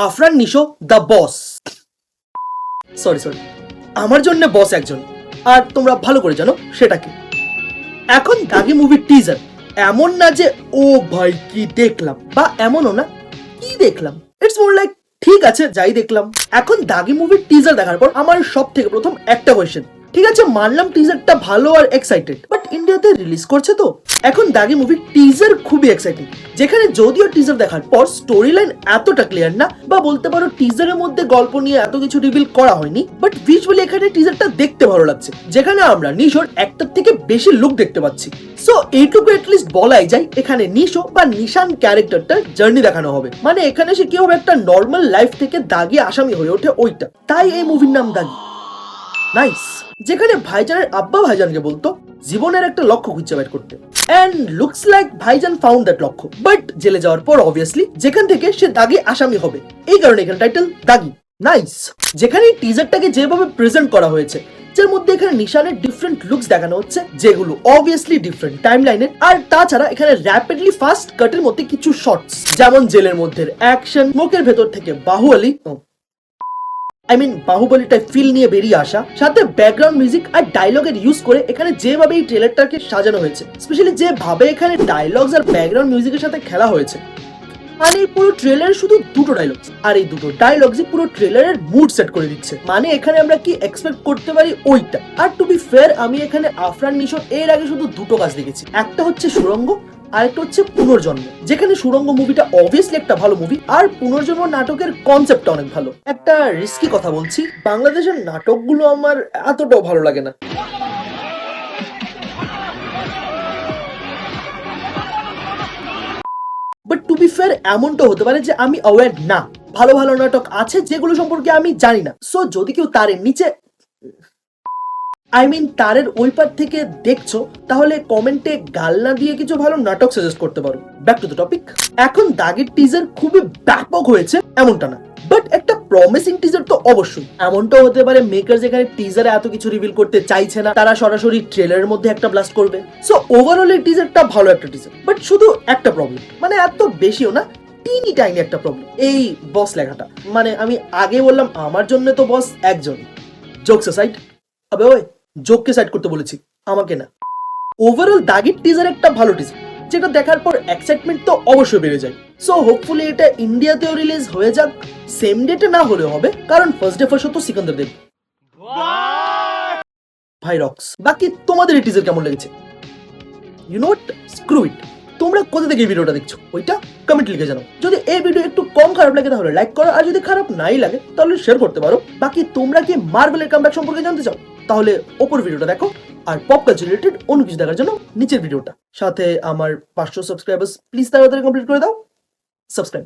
Afran Nisho the boss. Sorry, আমার জন্য বস একজন, আর তোমরা ভালো করে জানো সেটা কি। এখন দাগি মুভির টিজার এমন না যে ও ভাই কি দেখলাম, বা এমনও না কি দেখলাম, ইটস মোর লাইক ঠিক আছে যাই দেখলাম। এখন দাগি মুভির টিজার দেখার পর আমার সব থেকে প্রথম একটা কোয়েশ্চেন, ঠিক আছে মানলাম টিজারটা ভালো আর এক্সাইটেড, বাট ইন্ডিয়াতে রিলিজ করছে তো। এখন দাগি মুভির টিজার খুবই এক্সাইটিং, যেখানে যদিও টিজার দেখার পর স্টোরি লাইন এতটা ক্লিয়ার না, বা বলতে পারো টিজারের মধ্যে গল্প নিয়ে এত কিছু রিভিল করা হয়নি, বাট ভিজুয়ালি এখানে টিজারটা দেখতে ভালো লাগছে, যেখানে আমরা নিশোর একটার থেকে বেশি লুক দেখতে পাচ্ছি। সো এইটুকু এটলিস্ট বলাই যায় এখানে নিশো বা নিশান ক্যারেক্টারটার জার্নি দেখানো হবে, মানে এখানে সে কি হবে একটা নর্মাল লাইফ থেকে দাগি আসামি হয়ে ওঠে ওইটা, তাই এই মুভির নাম দাগি। নাইস। যেখানে ভাইজানের আব্বা ভাইজানকে বলতো জীবনের একটা লক্ষ্য খুঁজে বের করতে, এন্ড লুকস লাইক ভাইজান ফাউন্ড দ্যাট লক্ষ্য, বাট জেলে যাওয়ার পর অবভিয়াসলি যেখান থেকে সে দাগি আসামি হবে, এই কারণে এখানে টাইটেল দাগি। নাইস। যেখানে টিজারটাকে যেভাবে প্রেজেন্ট করা হয়েছে, যার মধ্যে এখানে নিশানের ডিফারেন্ট লুকস দেখানো হচ্ছে, যেগুলো অবভিয়াসলি ডিফারেন্ট টাইমলাইনের, আর তাছাড়া এখানে র্যাপিডলি ফাস্ট কাটের মধ্যে কিছু শর্টস, যেমন জেলের মধ্যে অ্যাকশন, মুখের ভেতর থেকে বাহুবলী বাহুবলীটা ফিল নিয়ে বেরিয়ে আসা, সাথে ব্যাকগ্রাউন্ড মিউজিক আর ডায়লগের ইউজ করে এখানে যেভাবে এই ট্রেলারটাকে সাজানো হয়েছে, স্পেশালি যেভাবে এখানে ডায়লগস আর ব্যাকগ্রাউন্ড মিউজিকের সাথে খেলা হয়েছে, মানে পুরো ট্রেলার শুধু দুটো ডায়লগস, আর এই দুটো ডায়লগসই পুরো ট্রেলারের মুড সেট করে দিচ্ছে, মানে এখানে আমরা কি এক্সপেক্ট করতে পারি ওইটা। আর টু বি ফেয়ার, আমি এখানে আফরান নিশোর এর আগে শুধু দুটো কাজ দেখেছি, একটা হচ্ছে সুড়ঙ্গ, আরেকটা হচ্ছে পুনর্জন্ম। যেখানে সুড়ঙ্গ মুভিটা অবভিয়াসলি একটা ভালো মুভি, আর পুনর্জন্ম নাটকের কনসেপ্টটা অনেক ভালো। একটা রিস্কি কথা বলছি, বাংলাদেশের নাটকগুলো আমার এতটাও ভালো লাগে না। বাট টু বি ফেয়ার, এমনটা হতে পারে যে আমি অ্যাওয়্যার না, ভালো ভালো নাটক আছে যেগুলো সম্পর্কে আমি জানি না। সো যদি কেউ তারের নিচে তারের ওই পার থেকে দেখছো, তাহলে কমেন্টে গাল না দিয়ে কিছু ভালো নাটক সাজেস্ট করতে পারো। Back to the topic. এখন দাগের টিজার খুবই ব্যাপক হয়েছে এমনটা না, বাট একটা প্রমিসিং টিজার তো অবশ্যই। এমনটাও হতে পারে মেকার যেখানে টিজারে এত কিছু রিভিল করতে চাইছে না, তারা সরাসরি ট্রেলারের মধ্যে একটা ব্লাস্ট করবে। সো ওভারঅল এই টিজারটা ভালো একটা টিজার, বাট শুধু একটা প্রবলেম, মানে এত বেশিও না, টিনি টাইনি একটা প্রবলেম, এই বস লেখাটা। মানে আমি আগে বললাম আমার জন্য তো বস একজন, জোকস সাইড, আবে ওই জোককে সাইড করতে বলেছি, আমাকে না। ওভারঅল দাগির টিজার একটা ভালো টিজার, যেটা দেখার পর এক্সাইটমেন্ট তো অবশ্যই বেড়ে যায়। সো হোপফুলি এটা ইন্ডিয়াতেও রিলিজ হয়ে যাক, সেম ডেটে না হলেও হবে, কারণ ফার্স্ট ডে ফার্স্ট তো সিকান্দার দেব ভাই রক্স। বাকি তোমাদের এই টিজার কেমন লেগেছে? ইউ নো হোয়াট, স্ক্রু ইট, তোমরা কোথা থেকে এই ভিডিওটা দেখছো ওইটা কমেন্ট লিখে জানাও। যদি এই ভিডিও একটু কম খারাপ লাগে তাহলে লাইক করো, আর যদি খারাপ নাই লাগে তাহলে শেয়ার করতে পারো। বাকি তোমরা কি মার্ভেলের কামব্যাক সম্পর্কে জানতে চাও, তাহলে ওপর ভিডিওটা দেখো, আর পপ কালচার রিলেটেড অন্য কিছু দেখার জন্য নিচের ভিডিওটা। সাথে আমার 500 সাবস্ক্রাইবার্স প্লিজ তাড়াতাড়ি কমপ্লিট করে দাও। সাবস্ক্রাইব।